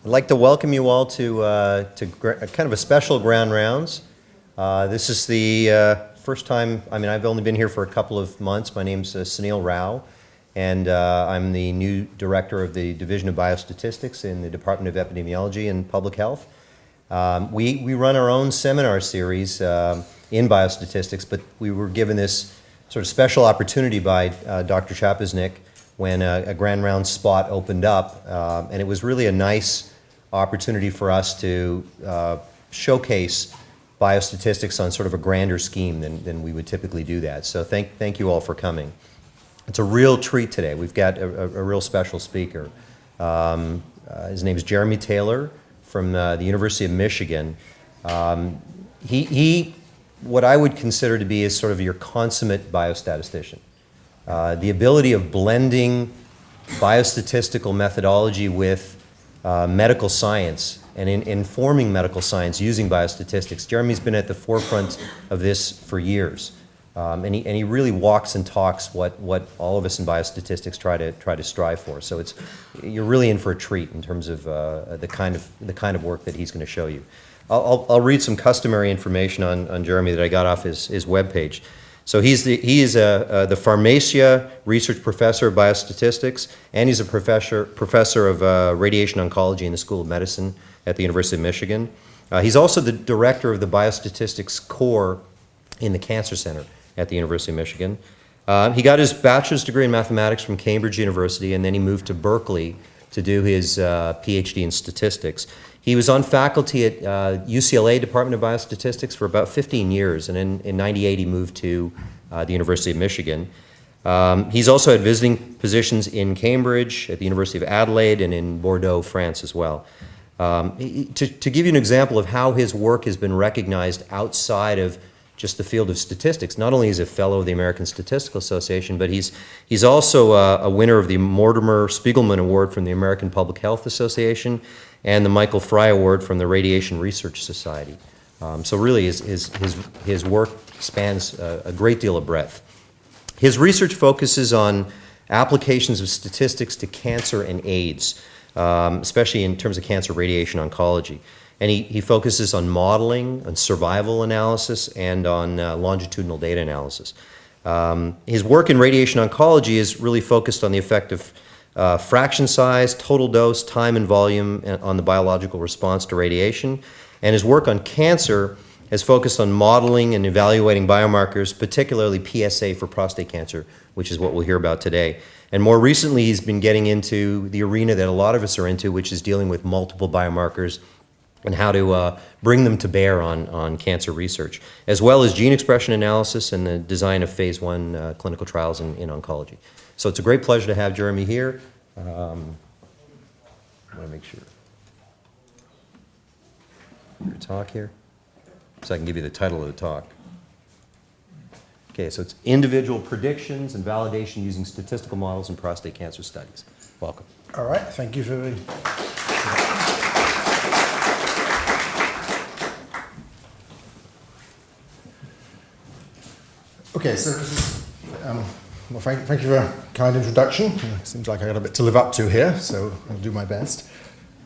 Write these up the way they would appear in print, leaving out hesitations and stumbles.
I'd like to welcome you all to kind of a special Grand Rounds. This is the first time, I've only been here for a couple of months. My name's Sunil Rao, and I'm the new director of the Division of Biostatistics in the Department of Epidemiology and Public Health. We run our own seminar series in biostatistics, but we were given this sort of special opportunity by Dr. Chapiznik when a Grand Round spot opened up, and it was really a nice opportunity for us to showcase biostatistics on sort of a grander scheme than we would typically do that. So thank you all for coming. It's a real treat today. We've got a real special speaker. His name is Jeremy Taylor from the University of Michigan. He what I would consider to be is sort of your consummate biostatistician. The ability of blending biostatistical methodology with medical science and in informing medical science using biostatistics. Jeremy's been at the forefront of this for years, and he really walks and talks what all of us in biostatistics try to strive for. So you're really in for a treat in terms of the kind of work that he's going to show you. I'll read some customary information on Jeremy that I got off his webpage. So he is the Pharmacia Research Professor of Biostatistics, and he's a professor of Radiation Oncology in the School of Medicine at the University of Michigan. He's also the director of the Biostatistics Core in the Cancer Center at the University of Michigan. He got his bachelor's degree in mathematics from Cambridge University, and then he moved to Berkeley to do his PhD in statistics. He was on faculty at UCLA Department of Biostatistics for about 15 years, and in 98 he moved to the University of Michigan. He's also had visiting positions in Cambridge, at the University of Adelaide, and in Bordeaux, France as well. To give you an example of how his work has been recognized outside of just the field of statistics, not only is he a fellow of the American Statistical Association, but he's also a winner of the Mortimer Spiegelman Award from the American Public Health Association and the Michael Fry Award from the Radiation Research Society. So really his work spans a great deal of breadth. His research focuses on applications of statistics to cancer and AIDS, especially in terms of cancer radiation oncology. And he focuses on modeling, on survival analysis, and on longitudinal data analysis. His work in radiation oncology is really focused on the effect of fraction size, total dose, time and volume on the biological response to radiation. And his work on cancer has focused on modeling and evaluating biomarkers, particularly PSA for prostate cancer, which is what we'll hear about today. And more recently, he's been getting into the arena that a lot of us are into, which is dealing with multiple biomarkers and how to bring them to bear on cancer research, as well as gene expression analysis and the design of phase 1 clinical trials in oncology. So it's a great pleasure to have Jeremy here. I want to make sure. Your talk here, so I can give you the title of the talk. Okay, so it's Individual Predictions and Validation Using Statistical Models in Prostate Cancer Studies. Welcome. All right, thank you for the... Okay, so well, thank you for a kind introduction. It seems like I got a bit to live up to here, so I'll do my best.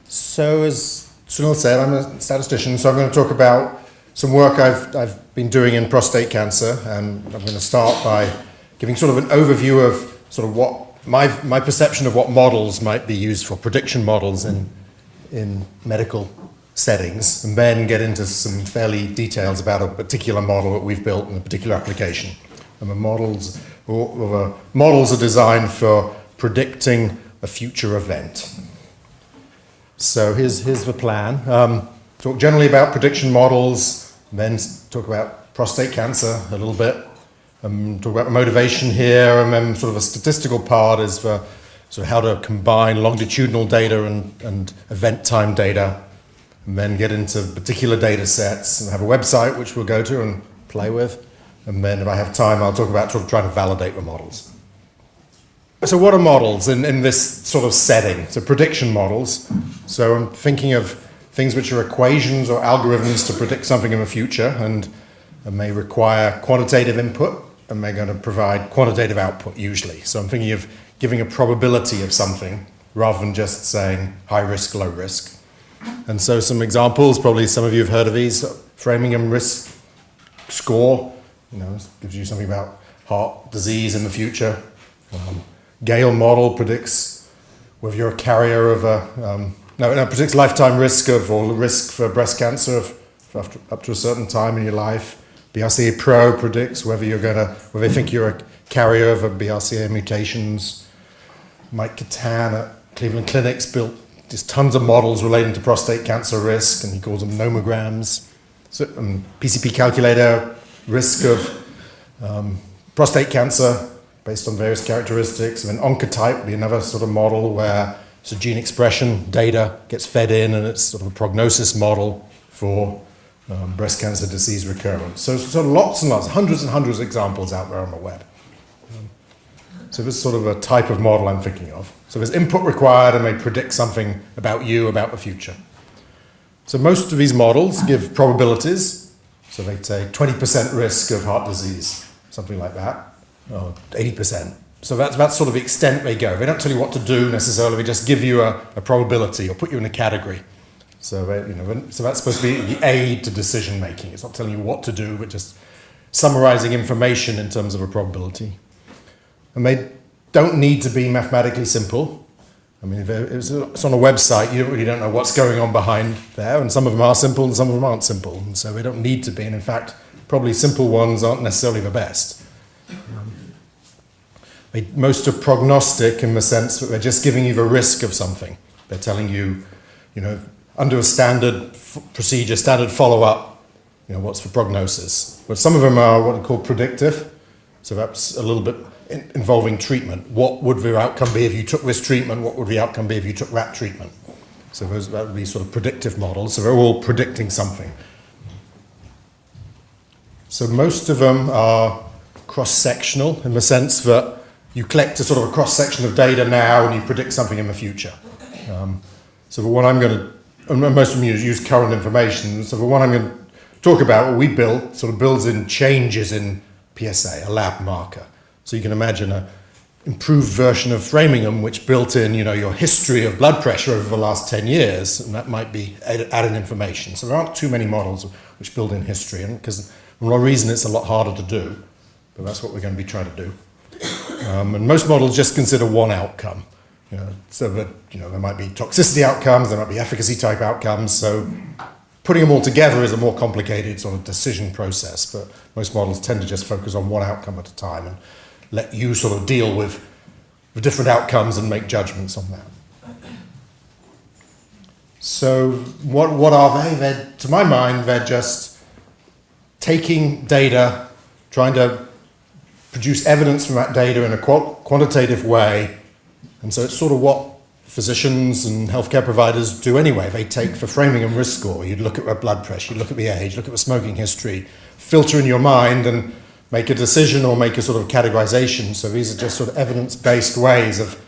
So as Sunil said, I'm a statistician, so I'm going to talk about some work I've been doing in prostate cancer, and I'm going to start by giving sort of an overview of sort of what my perception of what models might be used for, prediction models in medical settings, and then get into some fairly details about a particular model that we've built in a particular application. And the models are designed for predicting a future event. So here's the plan. Talk generally about prediction models, then talk about prostate cancer a little bit, talk about the motivation here, and then sort of a statistical part is for sort of how to combine longitudinal data and event time data, and then get into particular data sets and have a website which we'll go to and play with. And then if I have time, I'll talk about sort of trying to validate the models. So what are models in this sort of setting? So prediction models. So I'm thinking of things which are equations or algorithms to predict something in the future and may require quantitative input and they're going to provide quantitative output usually. So I'm thinking of giving a probability of something rather than just saying high risk, low risk. And so some examples, probably some of you have heard of these. Framingham risk score, gives you something about heart disease in the future. Gale model predicts whether you're a carrier of predicts lifetime risk or risk for breast cancer up to a certain time in your life. BRCA Pro predicts whether they think you're a carrier of BRCA mutations. Mike Catan at Cleveland Clinic's built just tons of models relating to prostate cancer risk, and he calls them nomograms. So, PCP calculator, risk of prostate cancer based on various characteristics. And then Oncotype would be another sort of model where gene expression data gets fed in, and it's sort of a prognosis model for breast cancer disease recurrence. So lots and lots, hundreds and hundreds of examples out there on the web. So this is sort of a type of model I'm thinking of. So there's input required, and they predict something about you, about the future. So most of these models give probabilities. So they say 20% risk of heart disease, something like that, or 80%. So that's sort of the extent they go. They don't tell you what to do necessarily. They just give you a probability or put you in a category. So so that's supposed to be the aid to decision making. It's not telling you what to do, but just summarizing information in terms of a probability. And they don't need to be mathematically simple. I mean, if it's on a website, you really don't know what's going on behind there, and some of them are simple and some of them aren't simple. And so they don't need to be, and in fact, probably simple ones aren't necessarily the best. Most are prognostic in the sense that they're just giving you the risk of something. They're telling you, under a standard procedure, standard follow-up, what's the prognosis. But some of them are what are called predictive. So that's a little bit involving treatment. What would the outcome be if you took this treatment? What would the outcome be if you took that treatment? So that would be sort of predictive models. So they're all predicting something. So most of them are cross-sectional in the sense that you collect a sort of a cross-section of data now and you predict something in the future. So the one I'm going to, and most of them use current information, so the one I'm going to talk about, what we built, sort of builds in changes in PSA, a lab marker. So you can imagine an improved version of Framingham, which built in, your history of blood pressure over the last 10 years, and that might be added information. So there aren't too many models which build in history, and because for one reason it's a lot harder to do, but that's what we're going to be trying to do. And most models just consider one outcome. So that there might be toxicity outcomes, there might be efficacy type outcomes. So putting them all together is a more complicated sort of decision process. But most models tend to just focus on one outcome at a time and let you sort of deal with the different outcomes and make judgments on that. So what are they? To my mind, they're just taking data, trying to produce evidence from that data in a quantitative way. And so it's sort of what physicians and healthcare providers do anyway. They take the Framingham risk score, you'd look at their blood pressure, you'd look at the age, look at the smoking history, filter in your mind and make a decision or make a sort of categorization. So these are just sort of evidence-based ways of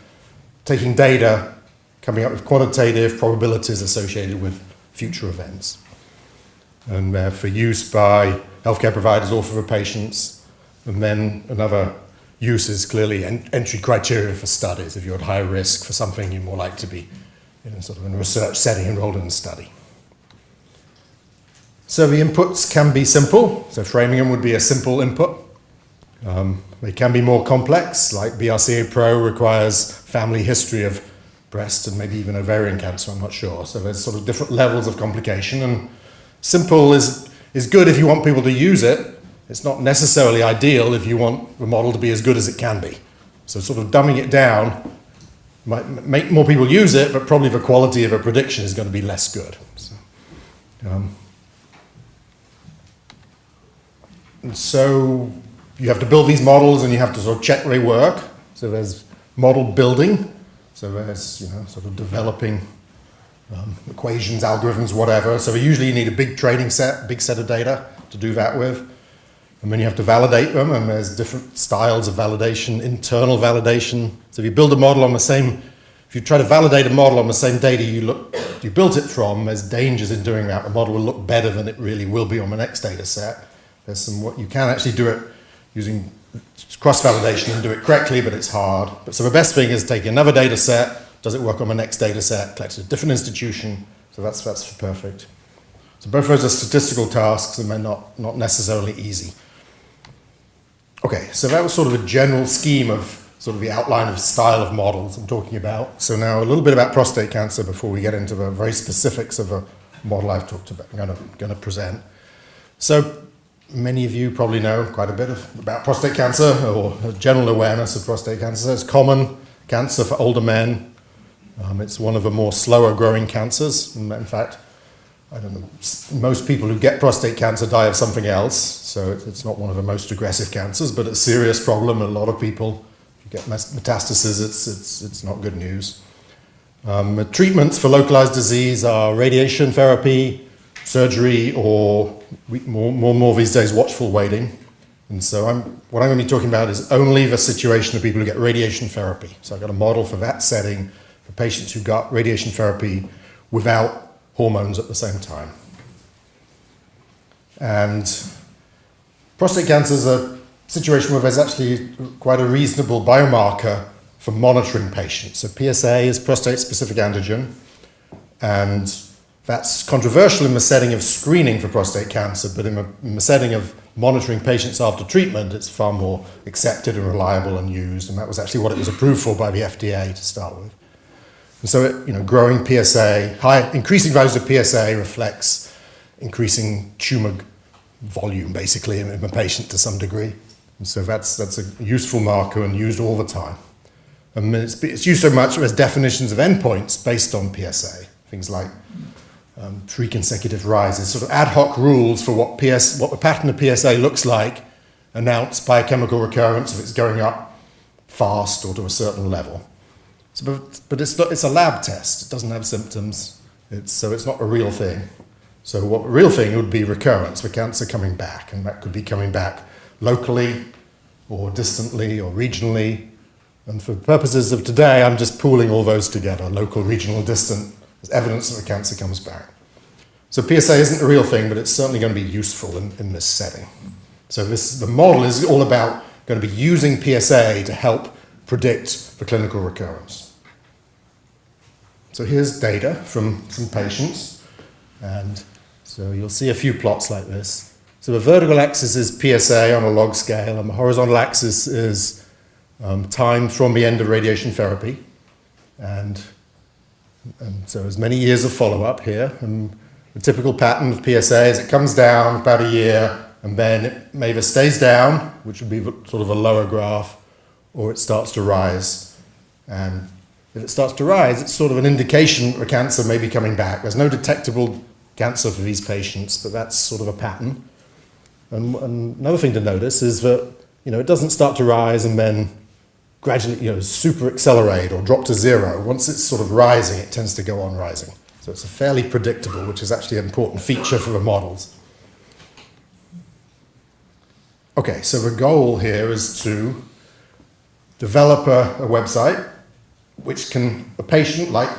taking data, coming up with quantitative probabilities associated with future events. And they're for use by healthcare providers or for the patients. And then another use is clearly entry criteria for studies. If you're at high risk for something, you're more likely to be in a research setting enrolled in a study. So the inputs can be simple. So Framingham would be a simple input. They can be more complex, like BRCA Pro requires family history of breast and maybe even ovarian cancer, I'm not sure. So there's sort of different levels of complication, and simple is good if you want people to use it. It's not necessarily ideal if you want the model to be as good as it can be. So sort of dumbing it down might make more people use it, but probably the quality of a prediction is going to be less good. And so you have to build these models and you have to sort of check they work. So there's model building. So there's sort of developing equations, algorithms, whatever. So usually you need a big training set, big set of data to do that with. And then you have to validate them, and there's different styles of validation, internal validation. So if you build a model on the same, if you try to validate a model on the same data you built it from, there's dangers in doing that. The model will look better than it really will be on the next data set. There's you can actually do it using cross-validation and do it correctly, but it's hard. So the best thing is take another data set, does it work on the next data set, collect a different institution, So that's perfect. So both of those are statistical tasks, and they're not necessarily easy. Okay, so that was sort of a general scheme of sort of the outline of style of models I'm talking about. So now a little bit about prostate cancer before we get into the very specifics of a model I've talked about, I'm going to present. So many of you probably know quite a bit about prostate cancer, or a general awareness of prostate cancer. It's common cancer for older men. It's one of the more slower growing cancers. In fact, I don't know, most people who get prostate cancer die of something else, so it's not one of the most aggressive cancers, but it's a serious problem. A lot of people, if you get metastases, it's not good news. The treatments for localized disease are radiation therapy, surgery, or more these days, watchful waiting. And so what I'm going to be talking about is only the situation of people who get radiation therapy. So I've got a model for that setting for patients who got radiation therapy without hormones at the same time. And prostate cancer is a situation where there's actually quite a reasonable biomarker for monitoring patients. So PSA is prostate-specific antigen, and that's controversial in the setting of screening for prostate cancer, but in the setting of monitoring patients after treatment, it's far more accepted and reliable and used, and that was actually what it was approved for by the FDA to start with. And so, growing PSA, increasing values of PSA reflects increasing tumor volume, basically, in the patient to some degree. And so that's a useful marker and used all the time. And it's used so much as definitions of endpoints based on PSA, things like 3 consecutive rises, sort of ad hoc rules for what the pattern of PSA looks like, announced by chemical recurrence if it's going up fast or to a certain level. So, but it's a lab test. It doesn't have symptoms, so it's not a real thing. So what a real thing would be recurrence, the cancer coming back, and that could be coming back locally or distantly or regionally. And for purposes of today, I'm just pooling all those together, local, regional, distant, as evidence that the cancer comes back. So PSA isn't a real thing, but it's certainly going to be useful in this setting. So the model is all about going to be using PSA to help predict the clinical recurrence. So here's data from patients, and so you'll see a few plots like this. So the vertical axis is PSA on a log scale, and the horizontal axis is time from the end of radiation therapy, and so there's many years of follow-up here. And the typical pattern of PSA is it comes down about a year, and then it either stays down, which would be sort of a lower graph, or it starts to rise. And if it starts to rise, it's sort of an indication that the cancer may be coming back. There's no detectable cancer for these patients, but that's sort of a pattern. And another thing to notice is that it doesn't start to rise and then gradually super accelerate or drop to zero. Once it's sort of rising, it tends to go on rising. So it's a fairly predictable, which is actually an important feature for the models. Okay, so the goal here is to develop a website which can, a patient like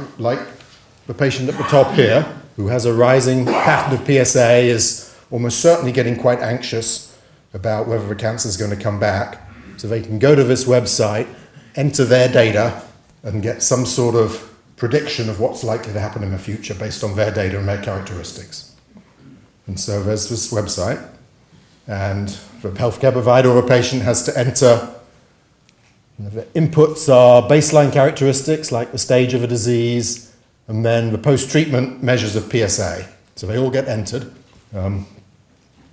the patient at the top here, who has a rising pattern of PSA, is almost certainly getting quite anxious about whether the cancer is going to come back. So they can go to this website, enter their data, and get some sort of prediction of what's likely to happen in the future based on their data and their characteristics. And so there's this website, and the healthcare provider or a patient has to enter. The inputs are baseline characteristics like the stage of a disease, and then the post-treatment measures of PSA. So they all get entered. And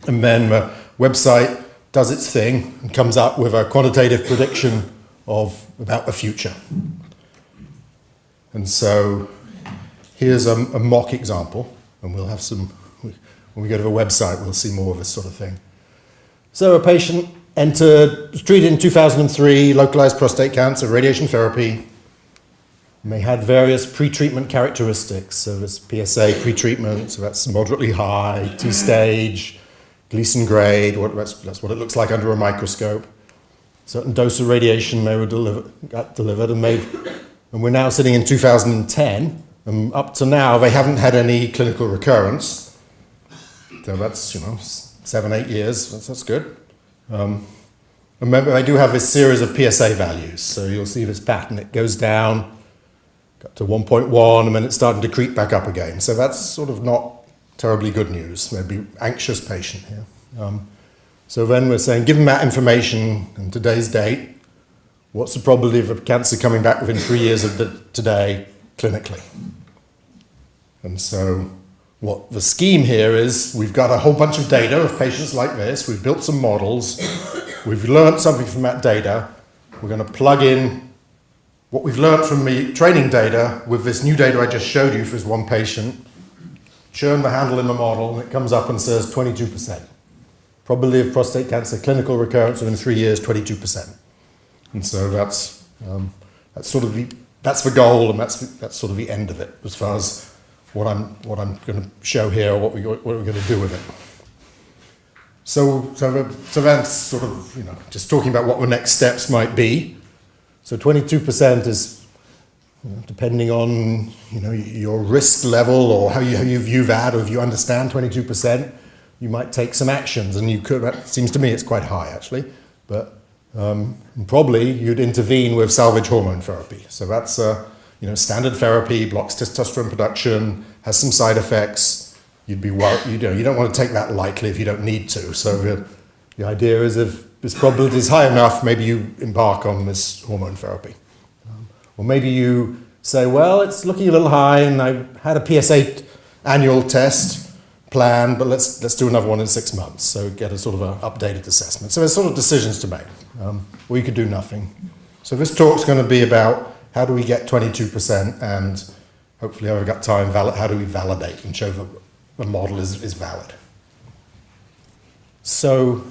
then the website does its thing and comes up with a quantitative prediction about the future. And so here's a mock example, and we'll have some, when we go to the website, we'll see more of this sort of thing. So a patient was treated in 2003, localized prostate cancer, radiation therapy. And they had various pre-treatment characteristics. So there's PSA pre-treatment, so that's moderately high, T-stage, Gleason grade, that's what it looks like under a microscope. Certain dose of radiation got delivered, and we're now sitting in 2010, and up to now they haven't had any clinical recurrence. So that's 7-8 years. That's good. Remember, I do have this series of PSA values, so you'll see this pattern. It goes down, got to 1.1, and then it's starting to creep back up again. So that's sort of not terribly good news. Maybe anxious patient here. So then we're saying, given that information and today's date, what's the probability of a cancer coming back within 3 years of today clinically? And so what the scheme here is, we've got a whole bunch of data of patients like this, we've built some models, we've learned something from that data, we're going to plug in what we've learned from the training data with this new data I just showed you for this one patient, churn the handle in the model, and it comes up and says 22%. Probability of prostate cancer clinical recurrence within 3 years, 22%. And so that's the goal, and that's sort of the end of it as far as what I'm going to show here, or what we're going to do with it. So that's sort of just talking about what the next steps might be. So 22% is depending on your risk level or how you view that, or if you understand 22%, you might take some actions, and you could. It seems to me it's quite high actually, but probably you'd intervene with salvage hormone therapy. So that's standard therapy, blocks testosterone production, has some side effects. You'd be worried. You don't want to take that lightly if you don't need to. So the idea is, if this probability is high enough, maybe you embark on this hormone therapy, or maybe you say, well, it's looking a little high, and I had a PSA annual test plan, but let's do another one in 6 months. So get a sort of an updated assessment. So there's sort of decisions to make, or you could do nothing. So this talk's going to be about how do we get 22%, and hopefully I've got time, how do we validate and show that the model is valid. So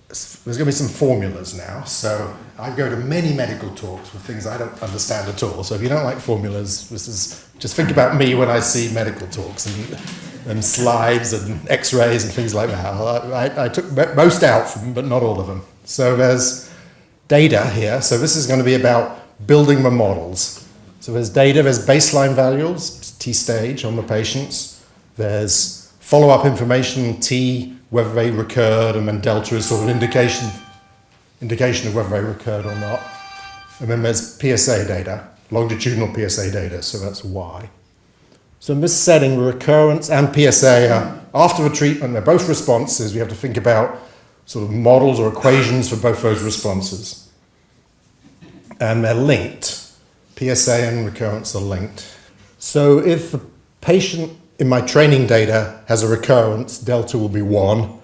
there's going to be some formulas now. So I go to many medical talks with things I don't understand at all. So if you don't like formulas, just think about me when I see medical talks and slides and x-rays and things like that. I took most out from them, but not all of them. So there's data here. So this is going to be about building the models. So there's data, there's baseline values, T stage on the patients. There's follow-up information, T, whether they recurred, and then delta is sort of indication of whether they recurred or not. And then there's PSA data, longitudinal PSA data, so that's Y. So in this setting, recurrence and PSA are, after the treatment, they're both responses. We have to think about sort of models or equations for both those responses. And they're linked. PSA and recurrence are linked. So if the patient in my training data has a recurrence, delta will be 1.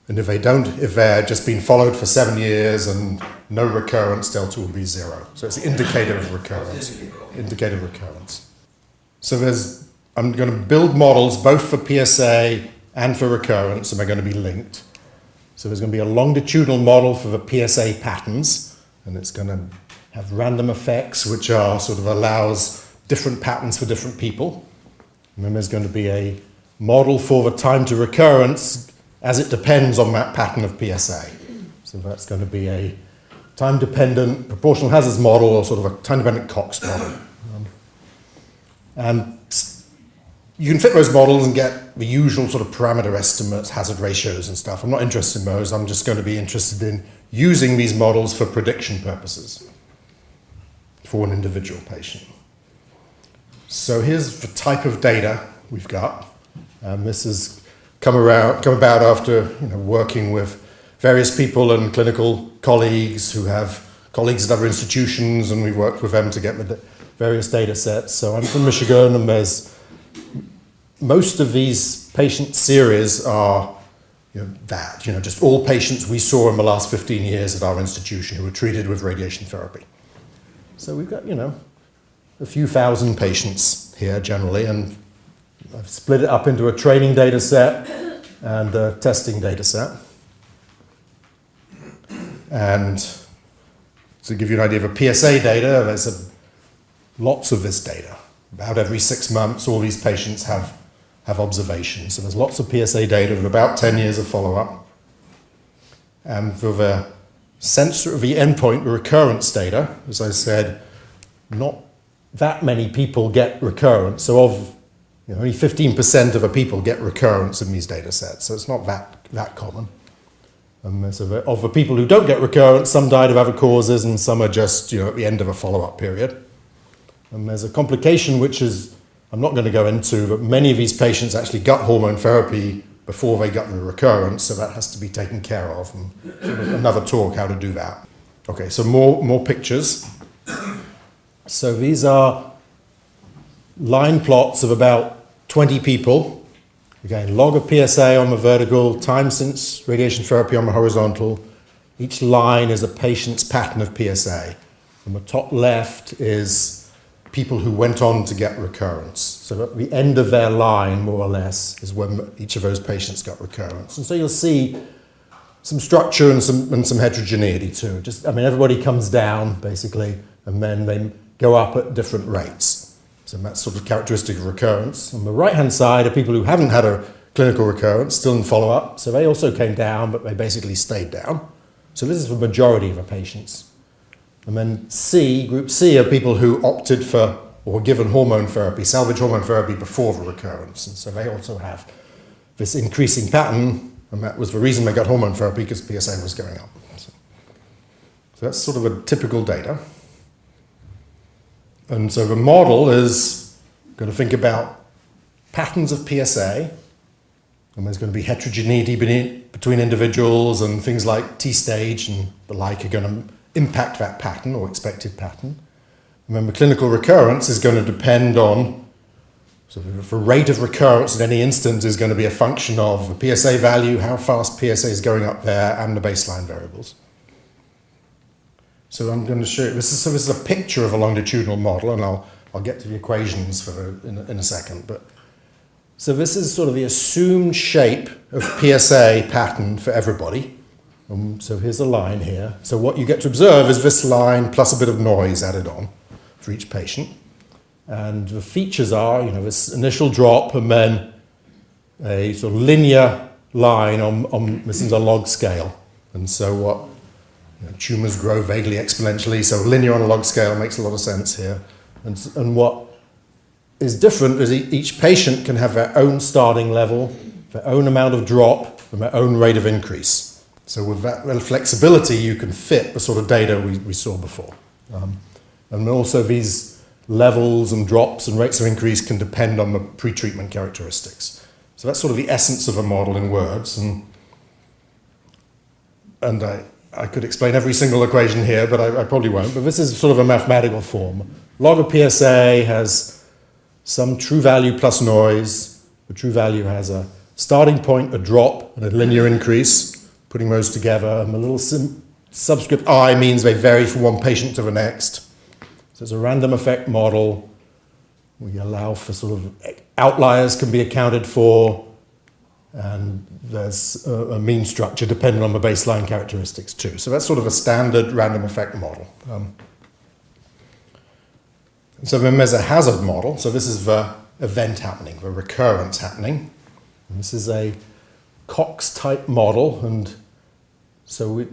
And if they're just been followed for 7 years and no recurrence, delta will be 0. So it's the indicator of recurrence. Indicator of recurrence. So I'm going to build models both for PSA and for recurrence, and they're going to be linked. So there's going to be a longitudinal model for the PSA patterns, and it's going to have random effects, which are sort of allows different patterns for different people. And then there's going to be a model for the time to recurrence as it depends on that pattern of PSA. So that's going to be a time-dependent proportional hazards model, or sort of a time-dependent Cox model. And you can fit those models and get the usual sort of parameter estimates, hazard ratios and stuff. I'm not interested in those. I'm just going to be interested in using these models for prediction purposes for an individual patient. So here's the type of data we've got. This has come about after working with various people and clinical colleagues who have colleagues at other institutions, and we've worked with them to get the various data sets. So I'm from Michigan, and most of these patient series are just all patients we saw in the last 15 years at our institution who were treated with radiation therapy. So we've got a few thousand patients here generally, and I've split it up into a training data set and a testing data set. And to give you an idea of a PSA data, there's lots of this data. About every 6 months, all these patients have observations. So there's lots of PSA data with about 10 years of follow-up. And for the endpoint, the recurrence data, as I said, not that many people get recurrence. So only 15% of the people get recurrence in these data sets. So it's not that common. And so of the people who don't get recurrence, some died of other causes, and some are just at the end of a follow-up period. And there's a complication which is, I'm not going to go into, but many of these patients actually got hormone therapy before they got the recurrence, so that has to be taken care of. And sort of another talk how to do that. Okay, so more pictures. So these are line plots of about 20 people. Again, log of PSA on the vertical, time since radiation therapy on the horizontal. Each line is a patient's pattern of PSA. On the top left is people who went on to get recurrence. So at the end of their line, more or less, is when each of those patients got recurrence. And so you'll see some structure and some heterogeneity too. Everybody comes down, basically, and then they go up at different rates. So that's sort of characteristic of recurrence. On the right-hand side are people who haven't had a clinical recurrence, still in follow-up. So they also came down, but they basically stayed down. So this is the majority of the patients. And then group C, are people who opted for or were given hormone therapy, salvage hormone therapy before the recurrence. And so they also have this increasing pattern, and that was the reason they got hormone therapy, because PSA was going up. So that's sort of a typical data. And so the model is going to think about patterns of PSA, and there's going to be heterogeneity between individuals, and things like T-stage and the like are going to impact that pattern or expected pattern. And then the clinical recurrence is going to depend on, so the rate of recurrence at any instance is going to be a function of the PSA value, how fast PSA is going up there, and the baseline variables. So I'm going to show you, this is a picture of a longitudinal model, and I'll get to the equations in a second. But so this is sort of the assumed shape of PSA pattern for everybody. So here's a line here. So what you get to observe is this line plus a bit of noise added on for each patient. And the features are, this initial drop and then a sort of linear line on this is a log scale. And so what tumours grow vaguely exponentially, so linear on a log scale makes a lot of sense here. And what is different is each patient can have their own starting level, their own amount of drop, and their own rate of increase. So with that flexibility, you can fit the sort of data we saw before. And also these levels and drops and rates of increase can depend on the pre-treatment characteristics. So that's sort of the essence of a model in words. And I could explain every single equation here, but I probably won't. But this is sort of a mathematical form. Log of PSA has some true value plus noise. The true value has a starting point, a drop, and a linear increase. Putting those together, and the little subscript I means they vary from one patient to the next. So it's a random effect model. We allow for sort of outliers can be accounted for, and there's a mean structure depending on the baseline characteristics too. So that's sort of a standard random effect model. So then there's a hazard model. So this is the event happening, the recurrence happening. And this is a Cox-type model, and so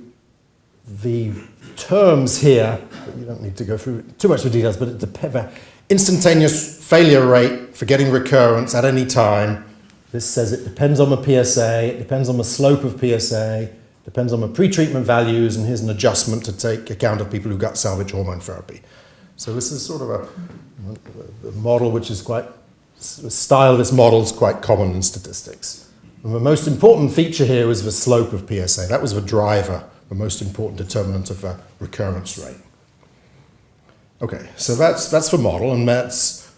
the terms here, you don't need to go through too much of the details, but it depends. Instantaneous failure rate for getting recurrence at any time. This says it depends on the PSA, it depends on the slope of PSA, depends on the pre-treatment values, and here's an adjustment to take account of people who got salvage hormone therapy. So this is sort of a model which is quite, the style of this model is quite common in statistics. And the most important feature here is the slope of PSA. That was the driver, the most important determinant of the recurrence rate. Okay, so that's the model, and it's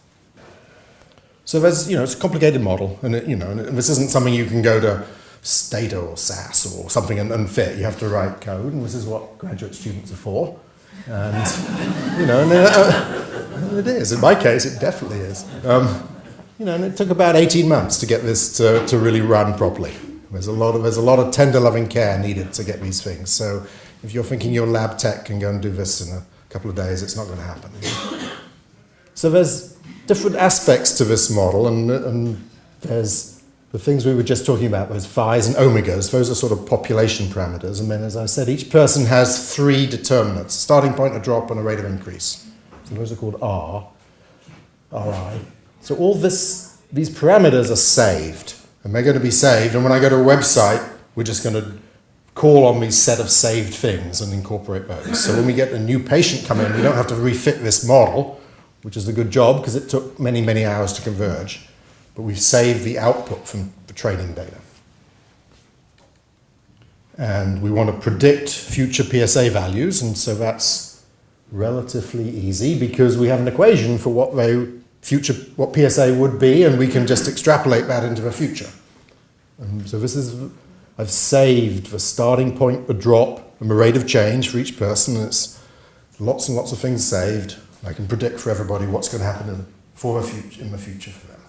a complicated model, and and this isn't something you can go to Stata or SAS or something and fit. You have to write code, and this is what graduate students are for. And and it is. In my case, it definitely is. And it took about 18 months to get this to really run properly. There's a lot of tender loving care needed to get these things. So if you're thinking your lab tech can go and do this in a couple of days, it's not going to happen. So there's different aspects to this model, and there's the things we were just talking about, those phi's and omegas. Those are sort of population parameters. And then, as I said, each person has 3 determinants: a starting point, a drop, and a rate of increase. So those are called Ri. So all these parameters are saved, and they're going to be saved. And when I go to a website, we're just going to call on these set of saved things and incorporate those. So when we get a new patient come in, we don't have to refit this model. which is a good job because it took many, many hours to converge. But we've saved the output from the training data. And we want to predict future PSA values, and so that's relatively easy because we have an equation for what PSA would be, and we can just extrapolate that into the future. And so I've saved the starting point, the drop, and the rate of change for each person. And it's lots and lots of things saved. I can predict for everybody what's going to happen in the future for them.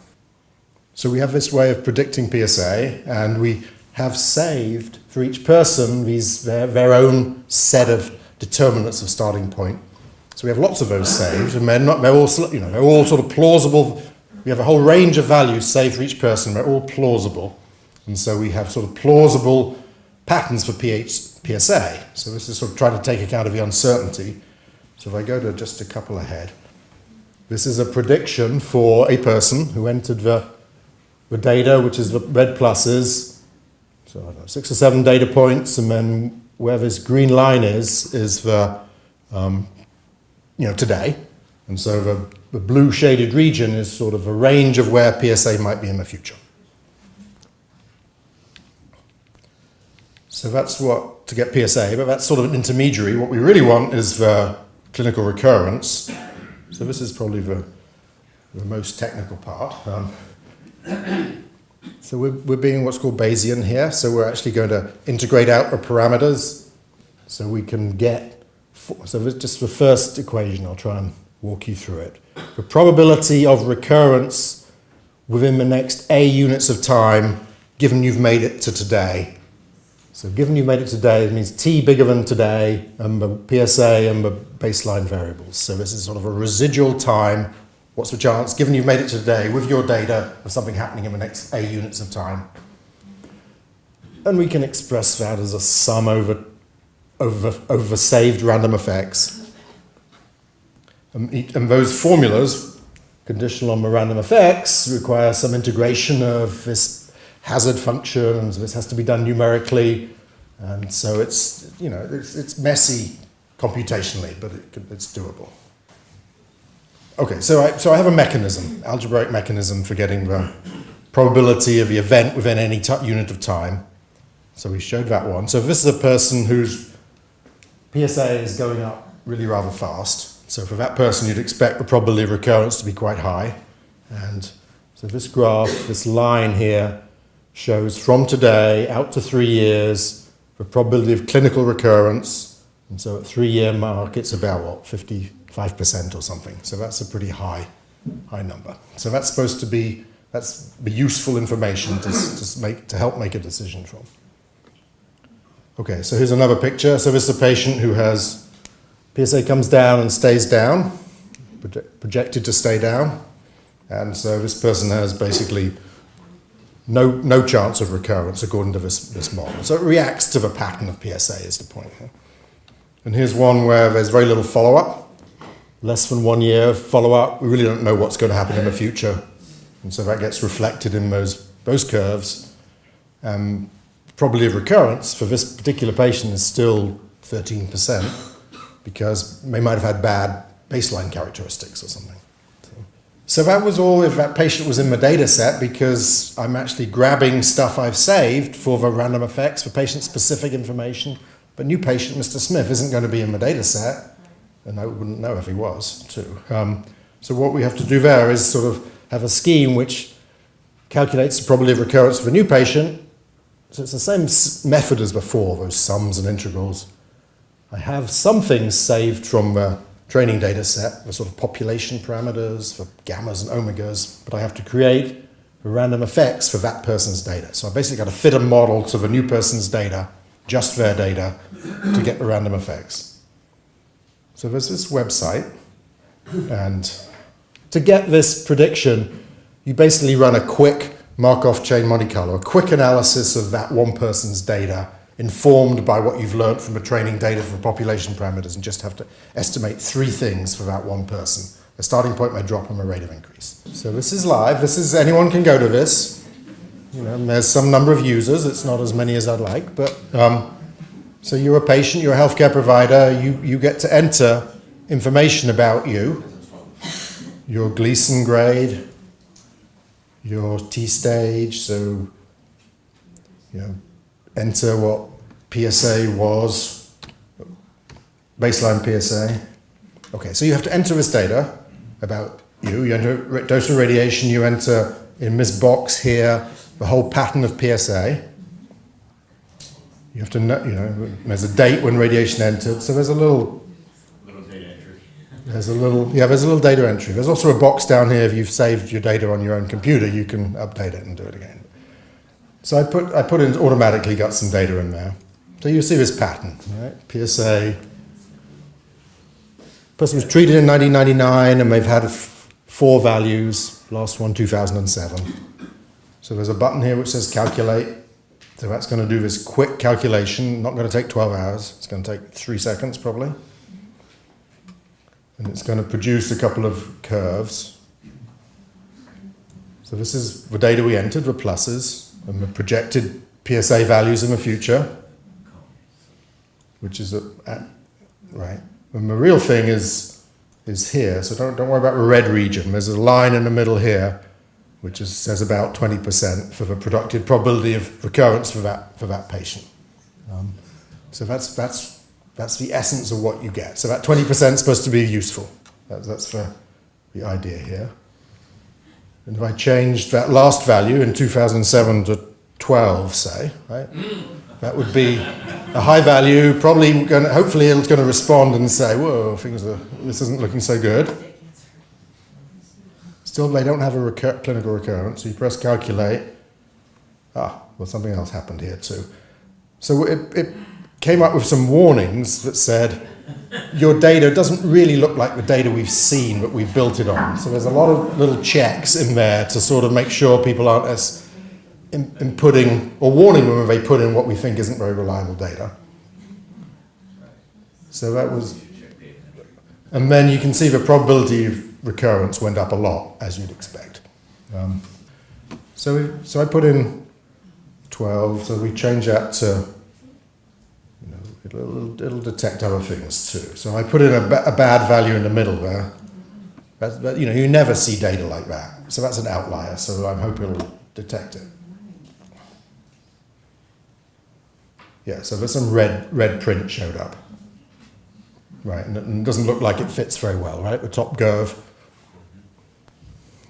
So we have this way of predicting PSA, and we have saved for each person their own set of determinants of starting point. So we have lots of those saved, and they're all sort of plausible. We have a whole range of values saved for each person. They're all plausible, and so we have sort of plausible patterns for PSA. So this is sort of trying to take account of the uncertainty. So if I go to just a couple ahead, this is a prediction for a person who entered the data, which is the red pluses. So I don't know, 6 or 7 data points, and then where this green line is the today, and so the blue shaded region is sort of a range of where PSA might be in the future. So that's what to get PSA, but that's sort of an intermediary. What we really want is the clinical recurrence. So this is probably the most technical part. So we're being what's called Bayesian here. So we're actually going to integrate out the parameters so we can get, so this is just the first equation. I'll try and walk you through it. The probability of recurrence within the next A units of time, given you've made it to today. So given you've made it today, it means T bigger than today, and the PSA and the baseline variables. So this is sort of a residual time. What's the chance, given you've made it to today, with your data, of something happening in the next A units of time? And we can express that as a sum over saved random effects. And those formulas, conditional on the random effects, require some integration of this hazard function, and this has to be done numerically. And so it's messy computationally, but it's doable. Okay, so I have a mechanism, algebraic mechanism for getting the probability of the event within any unit of time. So we showed that one. So if this is a person whose PSA is going up really rather fast, so for that person you'd expect the probability of recurrence to be quite high. And so this graph, this line here, shows from today out to 3 years the probability of clinical recurrence. And so at 3-year mark, it's about, what, 55% or something. So that's a pretty high number. So that's supposed to be, that's the useful information to help make a decision from. Okay, so here's another picture. So this is a patient who has, PSA comes down and stays down, projected to stay down. And so this person has basically no chance of recurrence according to this model. So it reacts to the pattern of PSA is the point here. And here's one where there's very little follow-up, less than 1 year follow-up. We really don't know what's going to happen in the future. And so that gets reflected in those curves. Probability of recurrence for this particular patient is still 13% because they might have had bad baseline characteristics or something. So that was all if that patient was in the data set, because I'm actually grabbing stuff I've saved for the random effects for patient-specific information. But new patient, Mr. Smith, isn't going to be in the data set, and I wouldn't know if he was, too. So what we have to do there is sort of have a scheme which calculates the probability of recurrence for a new patient. So it's the same method as before, those sums and integrals. I have some things saved from the training data set, the sort of population parameters, for gammas and omegas, but I have to create the random effects for that person's data. So I basically got to fit a model to the new person's data, just their data, to get the random effects. So there's this website, and to get this prediction, you basically run a quick Markov chain Monte Carlo, a quick analysis of that one person's data, informed by what you've learned from the training data for population parameters, and just have to estimate 3 things for that one person: a starting point, my drop, and my rate of increase. So this is live. Anyone can go to this. There's some number of users. It's not as many as I'd like, but so you're a patient, you're a healthcare provider, you get to enter information about you. your Gleason grade, your T stage, so enter what PSA was, baseline PSA. Okay, so you have to enter this data about you. You enter dose of radiation, you enter in this box here the whole pattern of PSA. You have to know, there's a date when radiation entered, so there's a little data entry. there's a little data entry. There's also a box down here. If you've saved your data on your own computer, you can update it and do it again. So I put in automatically got some data in there. So you see this pattern, right? PSA. Person was treated in 1999 and they've had 4 values. Last one 2007. So there's a button here which says calculate. So that's going to do this quick calculation. Not going to take 12 hours. It's going to take 3 seconds probably. And it's going to produce a couple of curves. So this is the data we entered, the pluses, and the projected PSA values in the future, which is right. And the real thing is here. So don't worry about the red region. There's a line in the middle here, which says about 20% for the predicted probability of recurrence for that patient. So that's the essence of what you get. So that 20% is supposed to be useful. That's the idea here. And if I changed that last value in 2007 to 12, say, right, that would be a high value. Hopefully it's going to respond and say, whoa, this isn't looking so good. Still, they don't have a clinical recurrence. So you press calculate. Well, something else happened here too. So it came up with some warnings that said, your data doesn't really look like the data we've seen, but we've built it on. So there's a lot of little checks in there to sort of make sure people aren't as inputting or warning them if they put in what we think isn't very reliable data. So that was, and then you can see the probability of recurrence went up a lot, as you'd expect. So I put in 12, so we change that to, it'll detect other things too. So I put in a bad value in the middle there. But you never see data like that. So that's an outlier, so I'm hoping it'll detect it. Yeah, so there's some red print showed up. Right, and it doesn't look like it fits very well, right? The top curve.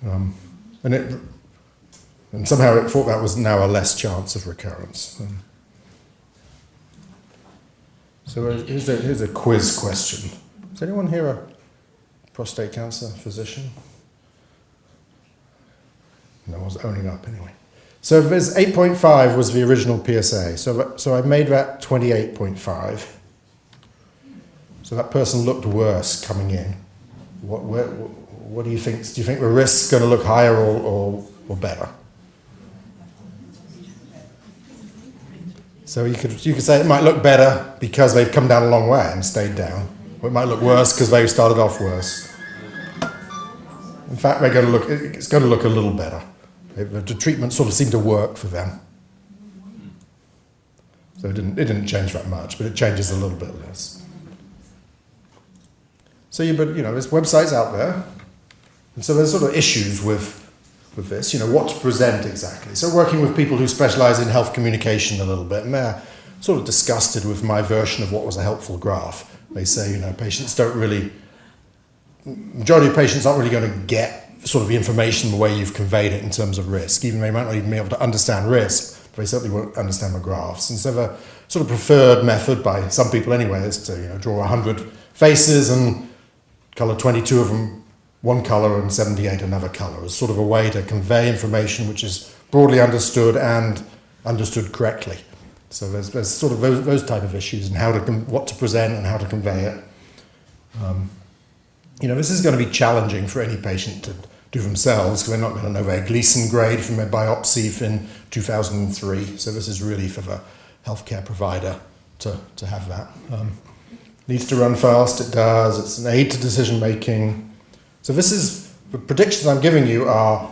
And somehow it thought that was now a less chance of recurrence. So here's a quiz question. Is anyone here a prostate cancer physician? No one's owning up anyway. So there's 8.5 was the original PSA. So I made that 28.5. So that person looked worse coming in. What do you think? Do you think the risk's going to look higher or better? So you could say it might look better because they've come down a long way and stayed down. Or it might look worse because they started off worse. In fact, it's going to look a little better. The treatment sort of seemed to work for them. So it didn't change that much, but it changes a little bit less. So there's websites out there, and so there's sort of issues with this, what to present exactly. So working with people who specialize in health communication a little bit, and they're sort of disgusted with my version of what was a helpful graph. They say, majority of patients aren't really going to get sort of the information the way you've conveyed it in terms of risk. Even they might not even be able to understand risk, but they certainly won't understand the graphs. And so the sort of preferred method by some people anyway is to draw 100 faces and color 22 of them one color and 78 another color, as sort of a way to convey information which is broadly understood and understood correctly. So there's sort of those type of issues and what to present and how to convey it. This is going to be challenging for any patient to do themselves because they're not going to know their Gleason grade from their biopsy in 2003. So this is really for the healthcare provider to have that. Needs to run fast, it does. It's an aid to decision making. So the predictions I'm giving you are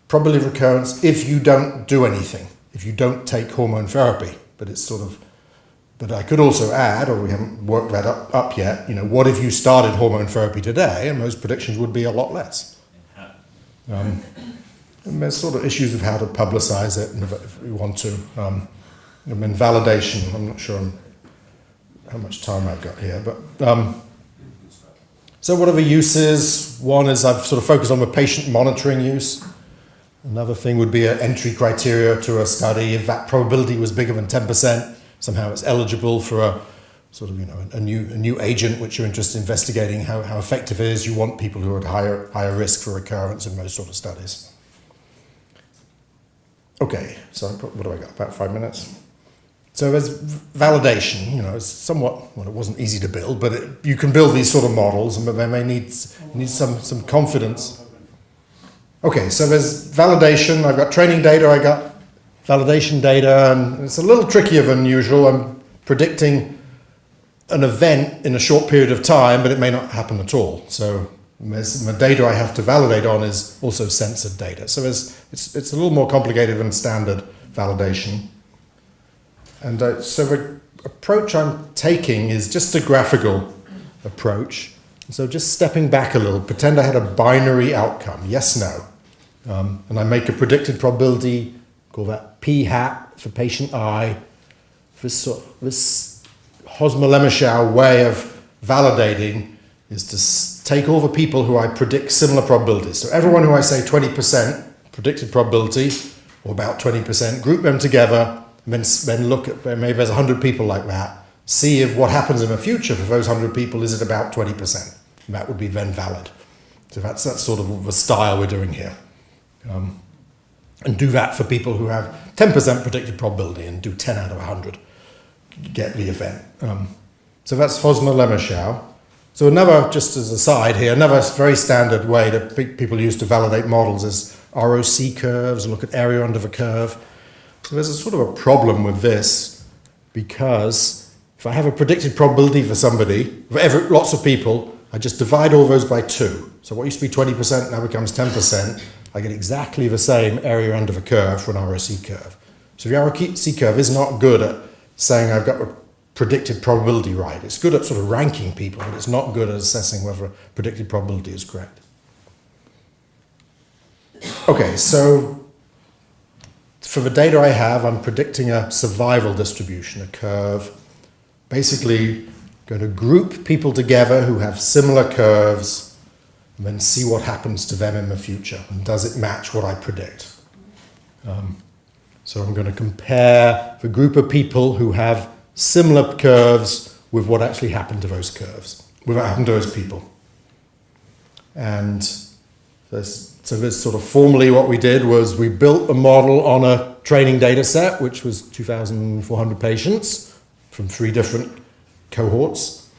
probability of recurrence if you don't do anything, if you don't take hormone therapy. But it's sort of But I could also add, or we haven't worked that up yet, what if you started hormone therapy today, and those predictions would be a lot less. And there's sort of issues of how to publicize it, and if we want to. Validation, I'm not sure how much time I've got here, but so what are the uses? One is I've sort of focused on the patient monitoring use. Another thing would be an entry criteria to a study. If that probability was bigger than 10%, somehow it's eligible for a sort of, a new agent which you're interested in investigating how effective it is. You want people who are at higher risk for recurrence in those sort of studies. Okay, so what do I got? About 5 minutes. So there's validation, it's somewhat, well, it wasn't easy to build, but you can build these sort of models, but they may need some confidence. Okay, so there's validation. I've got training data, I got validation data, and it's a little trickier than usual. I'm predicting an event in a short period of time, but it may not happen at all. So the data I have to validate on is also censored data. So it's a little more complicated than standard validation. And so the approach I'm taking is just a graphical approach. So just stepping back a little, pretend I had a binary outcome, yes, no. And I make a predicted probability, call that P hat for patient I. This Hosmer-Lemmerschau way of validating is to take all the people who I predict similar probabilities. So everyone who I say 20% predicted probability, or about 20%, group them together, and then look at, maybe there's 100 people like that, see if what happens in the future for those 100 people is at about 20%. And that would be then valid. So that's sort of the style we're doing here. And do that for people who have 10% predicted probability and do 10 out of 100, get the event. So that's Hosmer-Lemmerschau. So another, just as a side here, another very standard way that people use to validate models is ROC curves, and look at area under the curve. So there's a sort of a problem with this, because if I have a predicted probability for somebody, for lots of people, I just divide all those by 2. So what used to be 20% now becomes 10%. I get exactly the same area under the curve for an ROC curve. So the ROC curve is not good at saying I've got a predicted probability right. It's good at sort of ranking people, but it's not good at assessing whether a predicted probability is correct. Okay, so for the data I have, I'm predicting a survival distribution, a curve. Basically, going to group people together who have similar curves and then see what happens to them in the future. And does it match what I predict? So I'm going to compare the group of people who have similar curves with what actually happened to those curves, with what happened to those people. And so this sort of formally what we did was we built a model on a training data set, which was 2,400 patients from 3 different cohorts.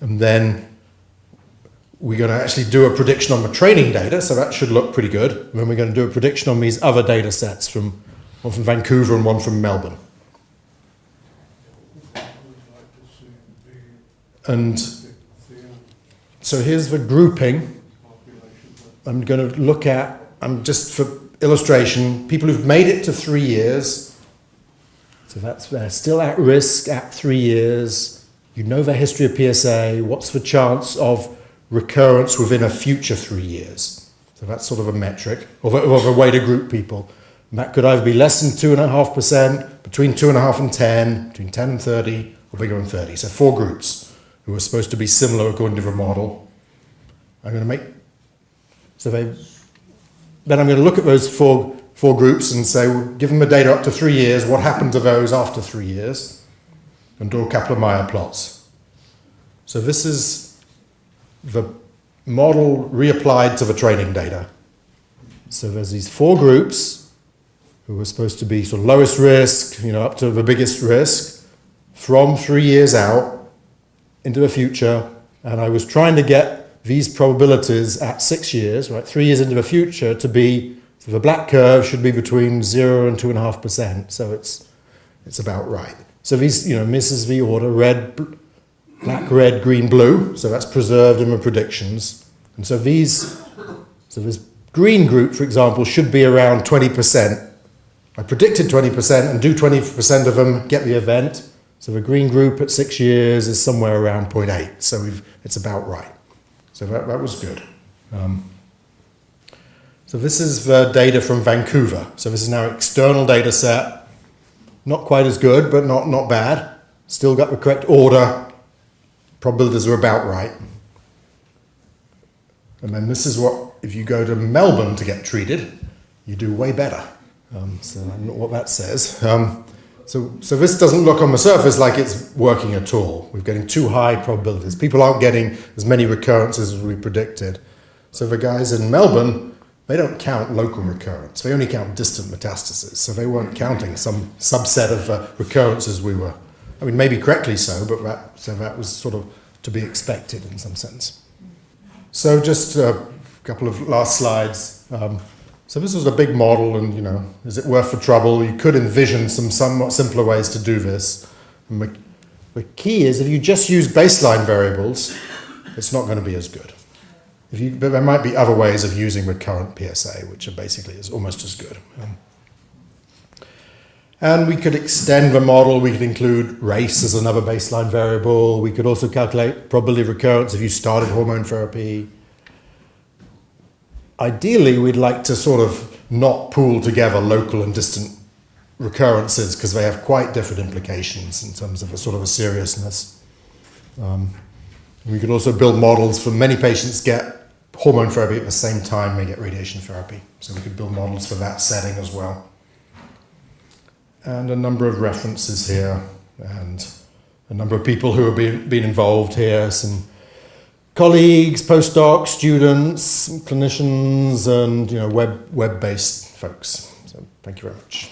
And then we're going to actually do a prediction on the training data, so that should look pretty good. And then we're going to do a prediction on these other data sets, one from Vancouver and one from Melbourne. And so here's the grouping. I'm going to look at, just for illustration, people who've made it to 3 years. So they're still at risk at 3 years. You know their history of PSA. What's the chance of recurrence within a future 3 years? So that's sort of a metric, or a way to group people. And that could either be less than 2.5%, between 2.5 and 10, between 10 and 30, or bigger than 30. So 4 groups who are supposed to be similar according to the model. I'm going to make, then I'm going to look at those four groups and say, well, give them the data up to 3 years, what happened to those after 3 years? And draw Kaplan-Meier plots. So this is the model reapplied to the training data. So there's these 4 groups who are supposed to be sort of lowest risk, up to the biggest risk, from 3 years out into the future. And I was trying to get these probabilities at 6 years, right, 3 years into the future, to be, so the black curve should be between 0 and 2.5%. So it's about right. So these, this is the order, black, red, green, blue. So that's preserved in the predictions. And so this green group, for example, should be around 20%. I predicted 20% and do 20% of them get the event. So the green group at 6 years is somewhere around 0.8, so it's about right. So that was good. So this is the data from Vancouver. So this is now an external data set. Not quite as good, but not bad. Still got the correct order. Probabilities are about right. And then this is what, if you go to Melbourne to get treated, you do way better. So I don't know what that says. So this doesn't look on the surface like it's working at all. We're getting too high probabilities. People aren't getting as many recurrences as we predicted. So the guys in Melbourne, they don't count local recurrence. They only count distant metastases. So they weren't counting some subset of recurrences we were, I mean, maybe correctly so, but that was sort of to be expected in some sense. So just a couple of last slides. So this was a big model, and, you know, is it worth the trouble? You could envision some somewhat simpler ways to do this. And the key is, if you just use baseline variables, it's not going to be as good. But there might be other ways of using recurrent PSA, which are basically almost as good. And we could extend the model. We could include race as another baseline variable. We could also calculate probability of recurrence if you started hormone therapy. Ideally, we'd like to sort of not pool together local and distant recurrences, because they have quite different implications in terms of a sort of a seriousness. We could also build models for many patients get hormone therapy at the same time they get radiation therapy. So we could build models for that setting as well. And a number of references here, and a number of people who have been involved here, some colleagues, postdocs, students, clinicians, and, you know, web-based folks. So thank you very much.